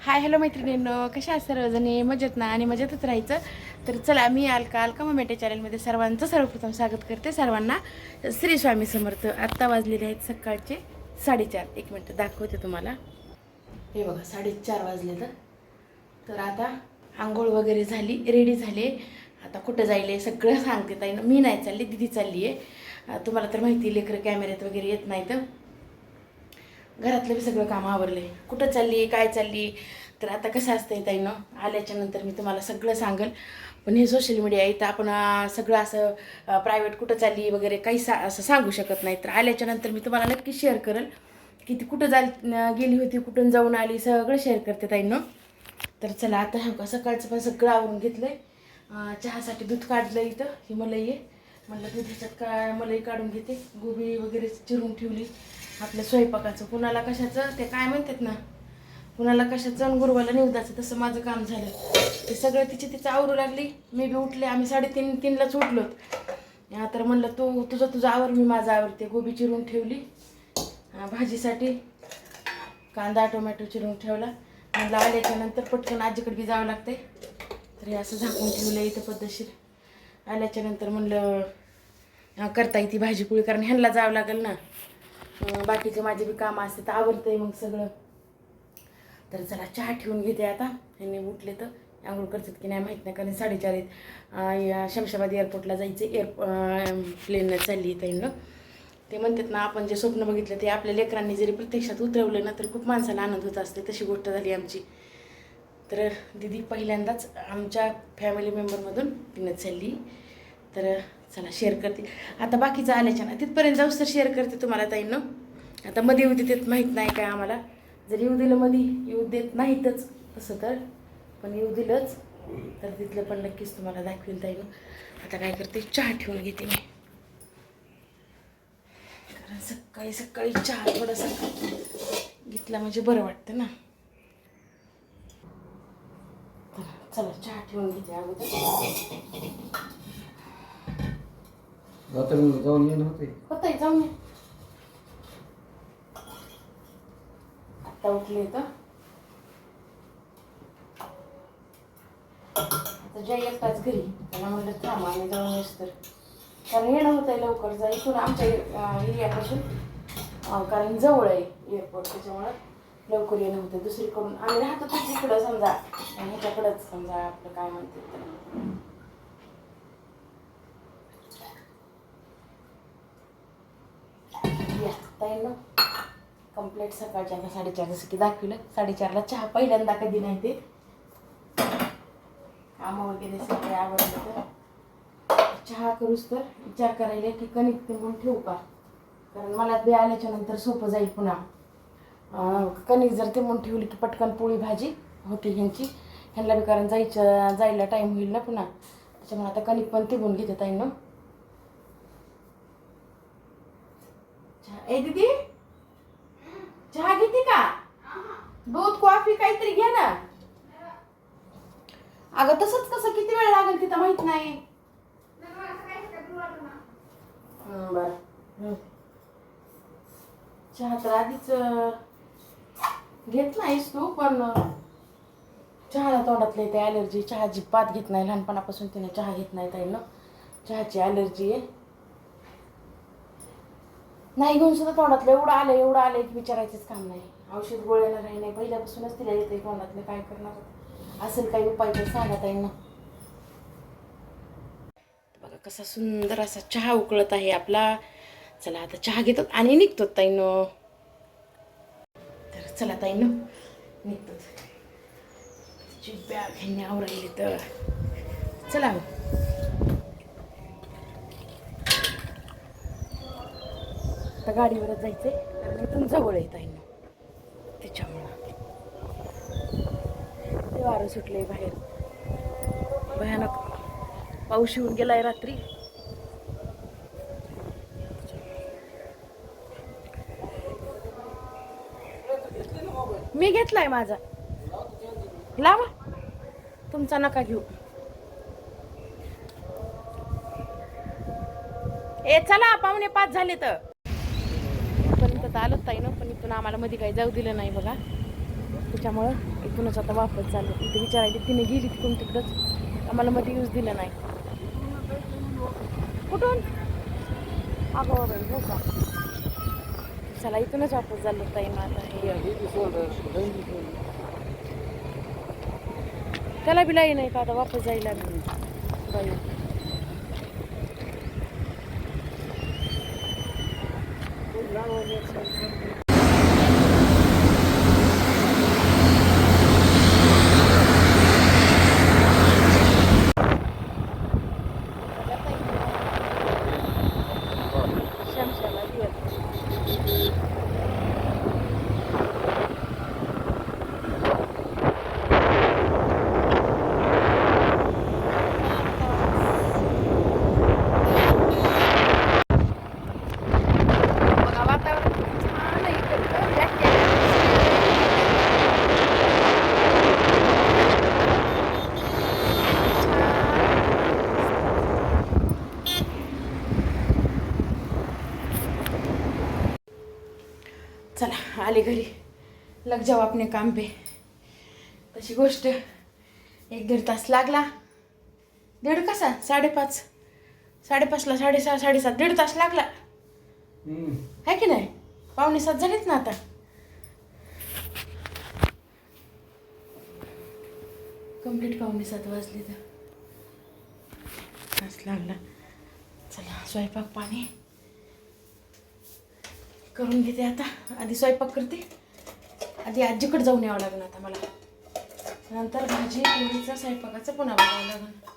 Hi hello मैत्रिणींनो, कशा आहात सर्वजणी? मजेत ना आणि मजेतच राहायचं. तर चला, मी अलका मम्मी चॅनलमध्ये सर्वांचं सर्वप्रथम स्वागत करते. सर्वांना श्री स्वामी समर्थ. आत्ता वाजलेले आहेत सकाळचे 4:30. एक मिनटं दाखवते तुम्हाला. हे बघा 4:30 वाजले. तर आता आंघोळ वगैरे झाली, रेडी झाले. आता कुठं जायले सगळं सांगते ताई. मी नाही चालली, दिदी चालली आहे. तुम्हाला तर माहिती, लेकरं कॅमेऱ्यात वगैरे येत नाही. तर घरातलं बी सगळं काम आवरलं आहे. कुठं चालली, काय चालली, तर आता कसं असतं ताई ना, आल्याच्या नंतर मी तुम्हाला सगळं सांगेल. पण हे सोशल मीडिया आहे, तर आपण सगळं असं प्रायव्हेट कुठं चालली वगैरे काही असं सांगू शकत नाही. तर आल्याच्या नंतर मी तुम्हाला नक्की शेअर करेल की ती कुठं गेली होती, कुठून जाऊन आली, सगळं शेअर करते ताई ना. तर चला, आता सकाळचं पण सगळं आवरून घेतलं आहे. चहासाठी दूध काढलं इथं. ही मलई आहे, म्हणलं दूध ह्याच्यात मलई काढून घेते. गोबी वगैरे चिरून ठेवली. आपल्या स्वयंपाकाचं कुणाला कशाचं ते काय म्हणतात ना, कुणाला कशाचं गुरुवाला निवदाचं, तसं माझं काम झालं. ते सगळं तिचं आवरू लागली. मी बी उठले. आम्ही 3:30लाच उठलोत. तर म्हणलं तू तुझं आवर, मी माझं आवरते. गोबी चिरून ठेवली. भाजीसाठी कांदा टोमॅटो चिरून ठेवला. म्हणलं आल्याच्या नंतर पटकन आजीकडे बी जावं लागते. तर हे असं झाकून ठेवलं इथं पद्धतशीर. आल्याच्या नंतर म्हणलं करता येते भाजीपोळी, कारण ह्यांना जावं लागेल ना. बाकीचे माझे बी कामं असते तर आवडतंय मग सगळं. तर चला, चहा ठेवून घेते आता. ह्यांनी उठले तर आंघोळ करतात की नाही माहीत नाही, कारण 4:30 आहेत. शमशाबाद एअरपोर्टला जायचं. प्लेननं चालली त्यांना. ते म्हणतात ना, आपण जे स्वप्न बघितलं ते आपल्या लेकरांनी जरी प्रत्यक्षात उतरवलं ना, तर खूप माणसाला आनंद होत असते. तशी गोष्ट झाली आमची. तर दिदी पहिल्यांदाच आमच्या फॅमिली मेंबरमधून तिनं चालली. तर चला, शेअर करते. आता बाकीचं आल्याच्या ना तिथपर्यंत जाऊस तर शेअर करते तुम्हाला ताईंनो. आता मध्ये येऊ देत माहीत नाही काय आम्हाला. जर येऊ दिलं मध्ये, येऊ देत नाहीतच तसं तर, पण येऊ दिलंच तर तिथलं पण नक्कीच तुम्हाला दाखवेल ताईंनो. आता काय करते, चहा ठेवून घेते मी, कारण सकाळी सकाळी चहा थोडासा घेतला म्हणजे बरं वाटतं ना. चला, चहा ठेवून घेते अगोदर. जाऊन येणं होतंय जाऊन ये. आत्ता उठले तर आता जय एकटाच घरी. त्याला म्हणलं थांबा आणि जाऊन येस, तर कारण येणं होतं आहे लवकर. जा इथून आमच्या एरियापासून, कारण जवळ आहे एअरपोर्ट, त्याच्यामुळं लवकर येणं होतं. दुसरीकडून आम्ही राहतो दुसरीकडं समजा, ह्याच्याकडंच समजा आपलं काय म्हणते त्याला. ताईंनो कंप्लीट सकाळच्या आता 4:30 जसं की दाखवलं. 4:30ला चहा पहिल्यांदा, कधी नाही ते कामं वगैरे सगळे आवडलं. तर चहा करूच तर विचार करायला की कणिक तिंबून ठेवू का, कारण मला बी आल्याच्या नंतर सोपं जाईल. पुन्हा कणिक जर तिंबून ठेवली की पटकन पोळी भाजी होती ह्यांची. ह्यांना बी कारण जायला टाईम होईल ना पुन्हा, त्याच्यामुळे आता कणिक पण तिंबून घेते ताईंनो. ए दीदी, चहा घेते का? दूध कॉफी काहीतरी घे ना. अगं तसंच कसं, किती वेळ लागेल तिथं माहित नाही. बर, चहा तर आधीच घेत नाहीस तू, पण चहाला तोंडातले ते ॲलर्जी. चहा जिप्पात घेत नाही, लहानपणापासून तिने चहा घेत नाही ताईंनो. चहाची ॲलर्जी आहे. नाही घेऊन सुद्धा तोंडातलं एवढं आलं की विचारायचंच काम नाही. औषध गोळ्याला काही नाही, पहिल्यापासूनच तिला येते तोंडातलं. काय करणार असेल काही उपाय तर सांगा ताईंना. बघा कसा सुंदर असा चहा उकळत आहे आपला. चला, आता चहा घेतो आणि निघतो ताईंनो. तर चला ताईंनो, निघतो. बॅग ह्यांनी आवरायली तर चला. आता गाडीवरच जायचंय, कारण इथून जवळ येत आहे ना, त्याच्यामुळं. ते वारं सुटलंय बाहेर, भयानक पाऊस येऊन गेलाय रात्री. मी घेतलाय माझा, लावा. तुमचा नका घेऊ. ए चला, 4:45 झाले तर. पर्यंत आलोच ताई ना, पण इथून आम्हाला मध्ये काही जाऊ दिलं नाही बघा. त्याच्यामुळं इथूनच आता वापस चाललो. इथे विचारायला तिने गेली तिकडून तिकडंच, आम्हाला मध्ये यूज दिलं नाही. कुठून अगं बाई, हो का? चला इथूनच वापस झालो ताई. मग आता हे त्याला बी लाई नाही का आता वापस जायला बाई. चला आले घरी. लग जाऊ आपने काम पे. तशी गोष्ट 1-1.5 तास लागला. 1.5 कसा 5:30, 5:30ला 6:30, 7:30 1.5 तास लागला है की नाही. 6:45 झालीत ना आता. कंप्लीट 6:45 वाजले तर तास लागला. चला स्वयंपाक पाणी करून घेते आता. आधी स्वयंपाक करते, आधी आजीकडे जाऊन यावं लागेल आता मला. नंतर भाजी पोळीचा स्वयंपाकाचं पुन्हा बघावं लागेल.